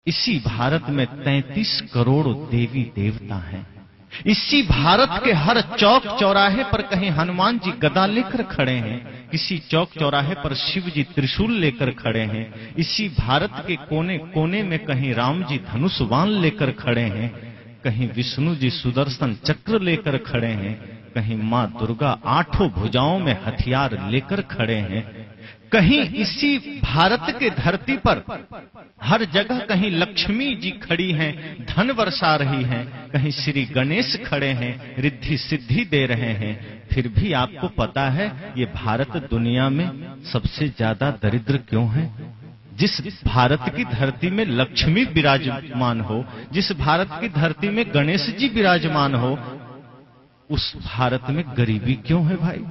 इसी भारत में 33 करोड़ देवी देवता हैं। इसी भारत के हर चौक चौराहे पर कहीं हनुमान जी गदा लेकर खड़े हैं, किसी चौक चौराहे पर शिव जी त्रिशूल लेकर खड़े हैं, इसी भारत के कोने कोने में कहीं राम जी धनुष बाण लेकर खड़े हैं, कहीं विष्णु जी सुदर्शन चक्र लेकर खड़े हैं, कहीं मां दुर्गा आठों भुजाओं में हथियार लेकर खड़े हैं, कहीं इसी भारत के धरती पर हर जगह कहीं लक्ष्मी जी खड़ी हैं, धन बरसा रही हैं, कहीं श्री गणेश खड़े हैं, रिद्धि सिद्धि दे रहे हैं। फिर भी आपको पता है ये भारत दुनिया में सबसे ज्यादा दरिद्र क्यों है? जिस भारत की धरती में लक्ष्मी विराजमान हो, जिस भारत की धरती में गणेश जी विराजमान हो, उस भारत में गरीबी क्यों है भाई?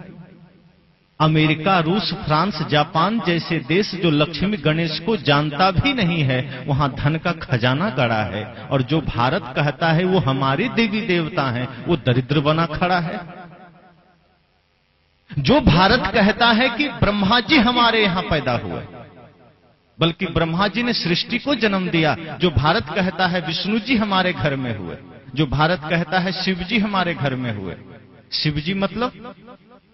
अमेरिका, रूस, फ्रांस, जापान जैसे देश जो लक्ष्मी गणेश को जानता भी नहीं है, वहां धन का खजाना गड़ा है, और जो भारत कहता है वो हमारे देवी देवता हैं, वो दरिद्र बना खड़ा है। जो भारत कहता है कि ब्रह्मा जी हमारे यहां पैदा हुए, बल्कि ब्रह्मा जी ने सृष्टि को जन्म दिया, जो भारत कहता है विष्णु जी हमारे घर में हुए, जो भारत कहता है शिव जी हमारे घर में हुए। शिव जी मतलब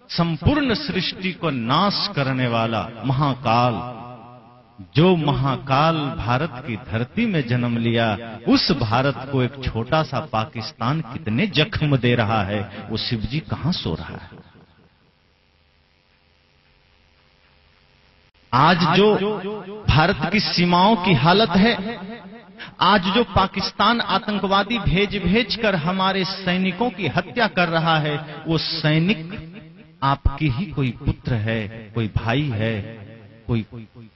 संपूर्ण सृष्टि को नाश करने वाला महाकाल। जो महाकाल भारत की धरती में जन्म लिया, उस भारत को एक छोटा सा पाकिस्तान कितने जख्म दे रहा है, वो शिव जी कहां सो रहा है? आज जो भारत की सीमाओं की हालत है, आज जो पाकिस्तान आतंकवादी भेज भेज कर हमारे सैनिकों की हत्या कर रहा है, वो सैनिक आपकी ही कोई पुत्र है, कोई भाई है, कोई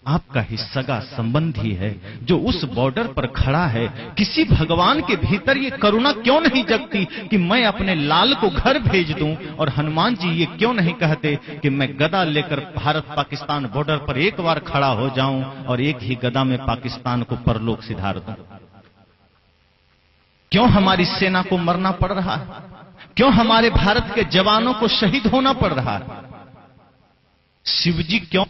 आपका ही सगा संबंधी है, जो उस बॉर्डर पर खड़ा है। किसी भगवान के भीतर ये करुणा क्यों नहीं जगती कि मैं अपने लाल को घर भेज दूं? और हनुमान जी ये क्यों नहीं कहते कि मैं गदा लेकर भारत पाकिस्तान बॉर्डर पर एक बार खड़ा हो जाऊं और एक ही गदा में पाकिस्तान को परलोक सिधार दूं? क्यों हमारी सेना को मरना पड़ रहा है? क्यों हमारे भारत के जवानों को शहीद होना पड़ रहा है? शिवजी क्यों?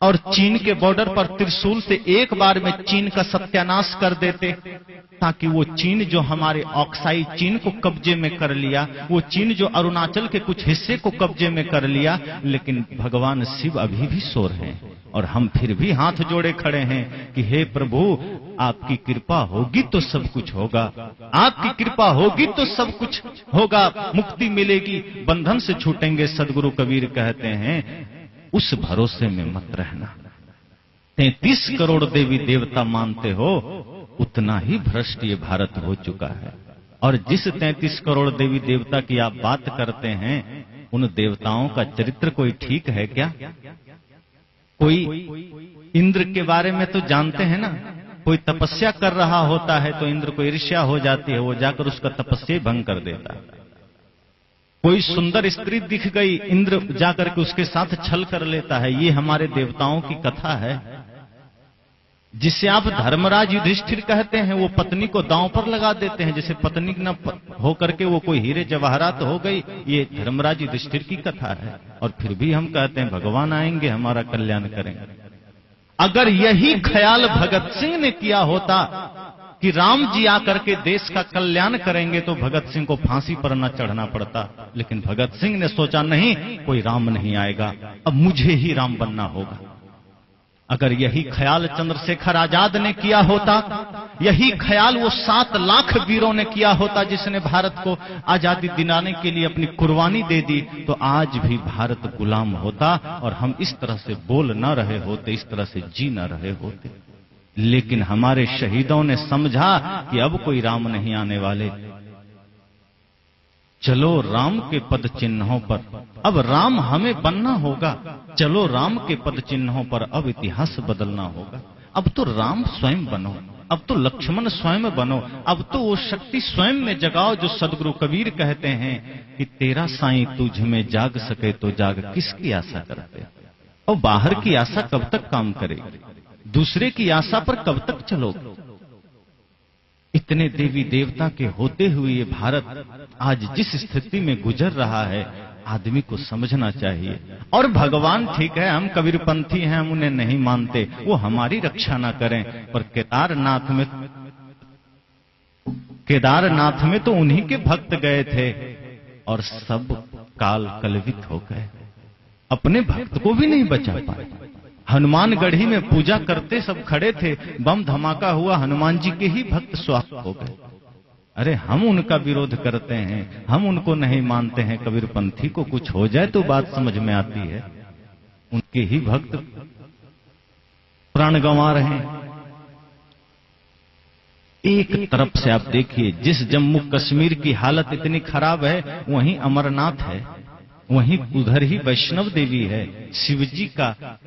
और चीन के बॉर्डर पर त्रिशूल से एक बार में चीन का सत्यानाश कर देते, ताकि वो चीन जो हमारे ऑक्साई चीन को कब्जे में कर लिया, वो चीन जो अरुणाचल के कुछ हिस्से को कब्जे में कर लिया, लेकिन भगवान शिव अभी भी सो रहे हैं और हम फिर भी हाथ जोड़े खड़े हैं कि हे प्रभु, आपकी कृपा होगी तो सब कुछ होगा, आपकी कृपा होगी तो सब कुछ होगा, मुक्ति मिलेगी, बंधन से छूटेंगे। सदगुरु कबीर कहते हैं उस भरोसे में मत रहना। 33 करोड़ देवी देवता मानते हो, उतना ही भ्रष्ट ये भारत हो चुका है। और जिस 33 करोड़ देवी देवता की आप बात करते हैं, उन देवताओं का चरित्र कोई ठीक है क्या? कोई इंद्र के बारे में तो जानते हैं ना, कोई तपस्या कर रहा होता है तो इंद्र को ईर्ष्या हो जाती है, वो जाकर उसका तपस्या भंग कर देता है। कोई सुंदर स्त्री दिख गई, इंद्र जाकर के उसके साथ छल कर लेता है। ये हमारे देवताओं की कथा है। जिसे आप धर्मराज युधिष्ठिर कहते हैं, वो पत्नी को दांव पर लगा देते हैं, जैसे पत्नी न होकर के वो कोई हीरे जवाहरात हो गई। ये धर्मराज युधिष्ठिर की कथा है। और फिर भी हम कहते हैं भगवान आएंगे हमारा कल्याण करेंगे। अगर यही ख्याल भगत सिंह ने किया होता कि राम जी आकर के देश का कल्याण करेंगे, तो भगत सिंह को फांसी पर न चढ़ना पड़ता। लेकिन भगत सिंह ने सोचा नहीं, कोई राम नहीं आएगा, अब मुझे ही राम बनना होगा। अगर यही ख्याल चंद्रशेखर आजाद ने किया होता, यही ख्याल वो 7 लाख वीरों ने किया होता जिसने भारत को आजादी दिलाने के लिए अपनी कुर्बानी दे दी, तो आज भी भारत गुलाम होता और हम इस तरह से बोल न रहे होते, इस तरह से जी न रहे होते। लेकिन हमारे शहीदों ने समझा कि अब कोई राम नहीं आने वाले, चलो राम के पद चिन्हों पर, अब राम हमें बनना होगा। चलो राम के पद चिन्हों पर अब इतिहास बदलना होगा। अब तो राम स्वयं बनो, अब तो लक्ष्मण स्वयं बनो, अब तो वो शक्ति स्वयं में जगाओ जो सदगुरु कबीर कहते हैं कि तेरा साईं तुझ में जाग सके तो जाग, किसकी आशा करते? और बाहर की आशा कब तक काम करेगी? दूसरे की आशा पर कब तक चलोगे? इतने देवी देवता के होते हुए ये भारत आज जिस स्थिति में गुजर रहा है, आदमी को समझना चाहिए। और भगवान ठीक है, हम कबीरपंथी हैं, हम उन्हें नहीं मानते, वो हमारी रक्षा ना करें, पर केदारनाथ में तो उन्हीं के भक्त गए थे और सब काल कलवित हो गए, अपने भक्त को भी नहीं बचा पाए। हनुमानगढ़ी में पूजा करते सब खड़े थे, बम धमाका हुआ, हनुमान जी के ही भक्त स्वाहा हो गए। अरे हम उनका विरोध करते हैं, हम उनको नहीं मानते हैं, कबीरपंथी को कुछ हो जाए तो बात समझ में आती है, उनके ही भक्त प्राण गंवा रहे हैं। एक तरफ से आप देखिए, जिस जम्मू कश्मीर की हालत इतनी खराब है, वहीं अमरनाथ है, वहीं उधर ही वैष्णव देवी है, शिव जी का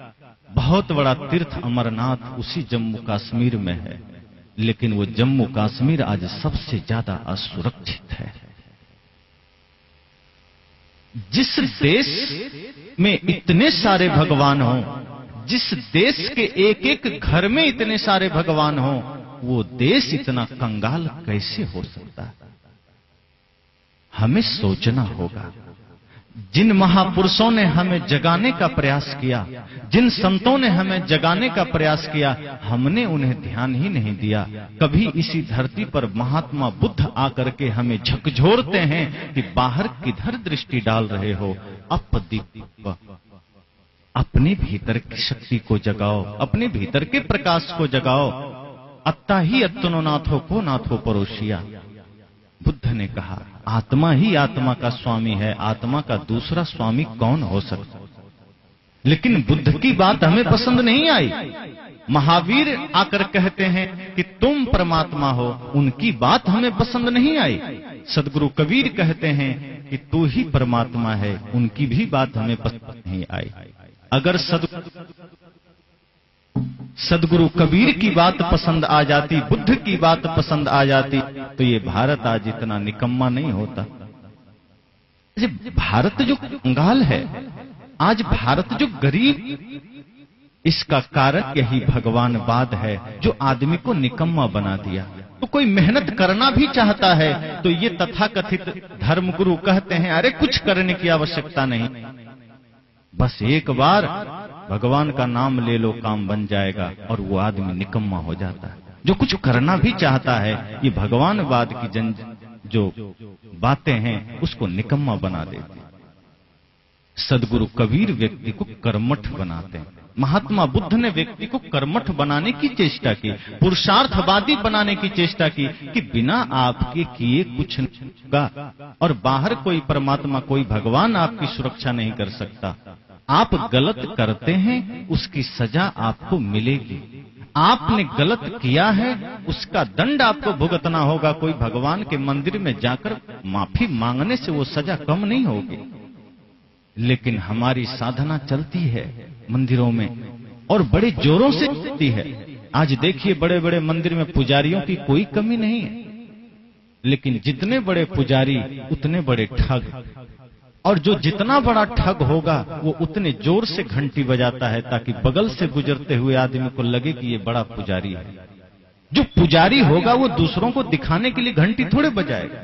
बहुत बड़ा तीर्थ अमरनाथ उसी जम्मू कश्मीर में है। लेकिन वो जम्मू कश्मीर आज सबसे ज्यादा असुरक्षित है। जिस देश में इतने सारे भगवान हों, जिस देश के एक एक घर में इतने सारे भगवान हों, वो देश इतना कंगाल कैसे हो सकता है? हमें सोचना होगा। जिन महापुरुषों ने हमें जगाने का प्रयास किया, जिन संतों ने हमें जगाने का प्रयास किया, हमने उन्हें ध्यान ही नहीं दिया। कभी इसी धरती पर महात्मा बुद्ध आकर के हमें झकझोरते हैं कि बाहर किधर दृष्टि डाल रहे हो, अपदीप, अपने भीतर की शक्ति को जगाओ, अपने भीतर के प्रकाश को जगाओ। अत्ता ही अत्तनो नाथो को नाथो परोसिया। बुद्ध ने कहा, आत्मा ही आत्मा का स्वामी है, आत्मा का दूसरा स्वामी कौन हो सकता? लेकिन बुद्ध की बात हमें पसंद नहीं आई। महावीर आकर कहते हैं कि तुम परमात्मा हो, उनकी बात हमें पसंद नहीं आई। सदगुरु कबीर कहते हैं कि तू ही परमात्मा है, उनकी भी बात हमें पसंद नहीं आई। अगर सदगुरु कबीर की बात पसंद आ जाती, बुद्ध की बात पसंद आ जाती, तो ये भारत आज इतना निकम्मा नहीं होता। भारत जो कंगाल है, आज भारत जो गरीब, इसका कारण यही भगवानवाद है, जो आदमी को निकम्मा बना दिया। तो कोई मेहनत करना भी चाहता है तो ये तथाकथित धर्मगुरु कहते हैं, अरे कुछ करने की आवश्यकता नहीं, बस एक बार भगवान का नाम ले लो, काम बन जाएगा, और वो आदमी निकम्मा हो जाता है। जो कुछ करना भी चाहता है, ये भगवानवाद की जो बातें हैं, उसको निकम्मा बना देती। सदगुरु कबीर व्यक्ति को कर्मठ बनाते हैं। महात्मा बुद्ध ने व्यक्ति को कर्मठ बनाने की चेष्टा की, पुरुषार्थवादी बनाने की चेष्टा की, कि बिना आपके किए कुछ नहीं होगा, और बाहर कोई परमात्मा, कोई भगवान आपकी सुरक्षा नहीं कर सकता। आप गलत करते हैं, उसकी सजा आपको मिलेगी। आपने गलत किया है, उसका दंड आपको भुगतना होगा। कोई भगवान के मंदिर में जाकर माफी मांगने से वो सजा कम नहीं होगी। लेकिन हमारी साधना चलती है मंदिरों में, और बड़े जोरों से चलती है। आज देखिए, बड़े बड़े मंदिर में पुजारियों की कोई कमी नहीं है, लेकिन जितने बड़े पुजारी उतने बड़े ठग, और जो जितना बड़ा ठग होगा वो उतने जोर से घंटी बजाता है, ताकि बगल से गुजरते हुए आदमी को लगे कि ये बड़ा पुजारी है। जो पुजारी होगा वो दूसरों को दिखाने के लिए घंटी थोड़े बजाएगा।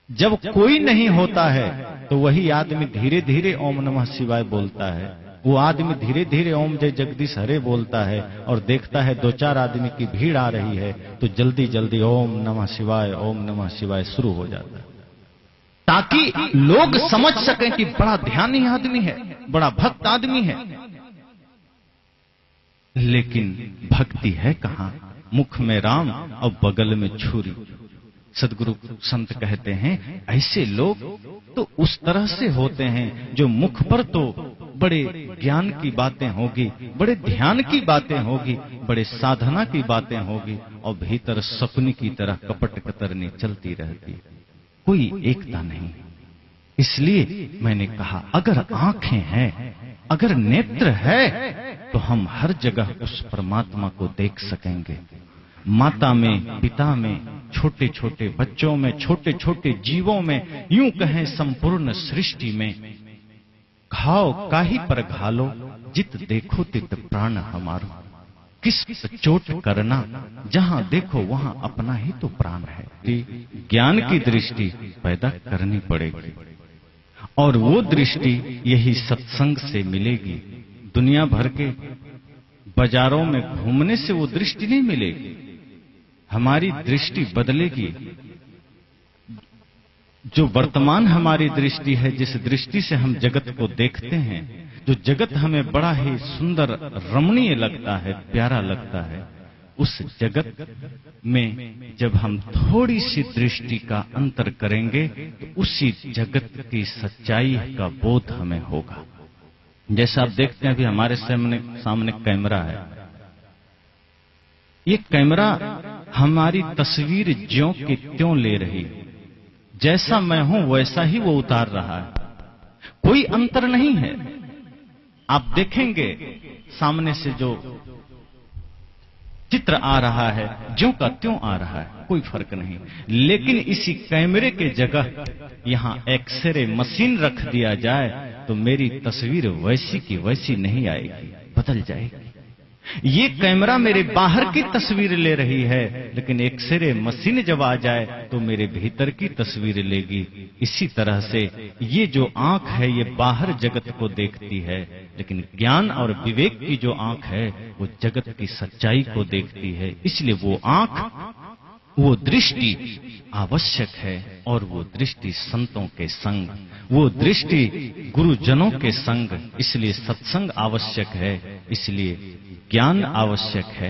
जब कोई नहीं होता है तो वही आदमी धीरे धीरे ओम नमः शिवाय बोलता है। वो आदमी धीरे धीरे ओम जय जगदीश हरे बोलता है, और देखता है दो चार आदमी की भीड़ आ रही है, तो जल्दी जल्दी ओम नमः शिवाय शुरू हो जाता है, ताकि लोग समझ सकें कि बड़ा ध्यानी आदमी है, बड़ा भक्त आदमी है। लेकिन भक्ति है कहां? मुख में राम और बगल में छुरी। सदगुरु संत कहते हैं, ऐसे लोग तो उस तरह से होते हैं जो मुख पर तो बड़े ज्ञान की बातें होगी, बड़े ध्यान की बातें होगी, बड़े साधना की बातें होगी, और भीतर सपनी की तरह कपट कतरनी चलती रहती है। कोई एकता नहीं। इसलिए मैंने कहा, अगर आंखें हैं, अगर नेत्र है, तो हम हर जगह उस परमात्मा को देख सकेंगे। माता में, पिता में, छोटे छोटे बच्चों में, छोटे छोटे जीवों में, यूं कहें संपूर्ण सृष्टि में। घाव काहि पर घालो, जित देखो तित प्राण हमारो। किस चोट करना, जहां देखो वहां अपना ही तो प्राण है। ज्ञान की दृष्टि पैदा करनी पड़ेगी। और वो दृष्टि यही सत्संग से मिलेगी। दुनिया भर के बाजारों में घूमने से वो दृष्टि नहीं मिलेगी। हमारी दृष्टि बदलेगी। जो वर्तमान हमारी दृष्टि है, जिस दृष्टि से हम जगत को देखते हैं, जो जगत हमें बड़ा ही सुंदर रमणीय लगता है, प्यारा लगता है, उस जगत में जब हम थोड़ी सी दृष्टि का अंतर करेंगे तो उसी जगत की सच्चाई का बोध हमें होगा। जैसा आप देखते हैं अभी हमारे सामने कैमरा है। ये कैमरा हमारी तस्वीर ज्यों की त्यों ले रही, जैसा मैं हूं वैसा ही वो उतार रहा है, कोई अंतर नहीं है। आप देखेंगे सामने से जो चित्र आ रहा है ज्यों का त्यों आ रहा है, कोई फर्क नहीं। लेकिन इसी कैमरे के जगह यहां एक्सरे मशीन रख दिया जाए तो मेरी तस्वीर वैसी की वैसी नहीं आएगी, बदल जाएगी। ये कैमरा मेरे बाहर की तस्वीर ले रही है, लेकिन एक्सरे मशीन जब आ जाए तो मेरे भीतर की तस्वीर लेगी। इसी तरह से ये जो आंख है ये बाहर जगत को देखती है, लेकिन ज्ञान और विवेक की जो आंख है वो जगत की सच्चाई को देखती है। इसलिए वो आंख, वो दृष्टि आवश्यक है, और वो दृष्टि संतों के संग, वो दृष्टि गुरुजनों के संग। इसलिए सत्संग आवश्यक है, इसलिए ज्ञान आवश्यक है।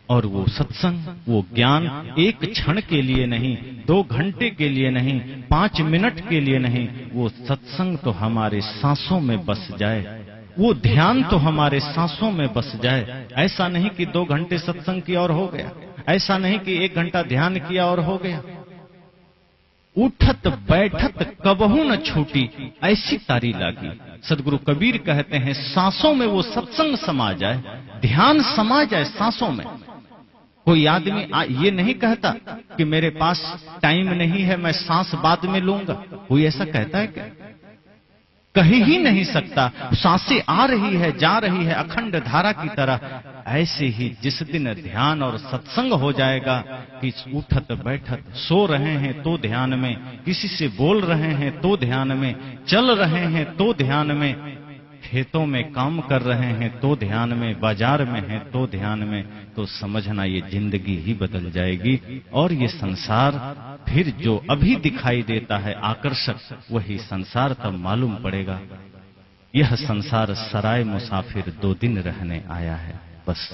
और वो सत्संग, वो ज्ञान एक क्षण के लिए नहीं, 2 घंटे के लिए नहीं, 5 मिनट के लिए नहीं, वो सत्संग तो हमारे सांसों में बस जाए, वो ध्यान तो हमारे सांसों में बस जाए। ऐसा नहीं कि 2 घंटे सत्संग किया और हो गया, ऐसा नहीं कि 1 घंटा ध्यान किया और हो गया। उठत बैठत कबहू न छूटी, ऐसी तारी लागी। सदगुरु कबीर कहते हैं सांसों में वो सत्संग समा जाए, ध्यान समा जाए सांसों में। कोई आदमी ये नहीं कहता कि मेरे पास टाइम नहीं है, मैं सांस बाद में लूंगा। कोई ऐसा कहता है क्या? कह ही नहीं सकता। सांसें आ रही है, जा रही है, अखंड धारा की तरह। ऐसे ही जिस दिन ध्यान और सत्संग हो जाएगा कि उठत बैठत, सो रहे हैं तो ध्यान में, किसी से बोल रहे हैं तो ध्यान में, चल रहे हैं तो ध्यान में, खेतों में काम कर रहे हैं तो ध्यान में, बाजार में हैं तो ध्यान में, तो समझना ये जिंदगी ही बदल जाएगी। और ये संसार फिर जो अभी दिखाई देता है आकर्षक, वही संसार तब मालूम पड़ेगा यह संसार सराय मुसाफिर 2 दिन रहने आया है, बस।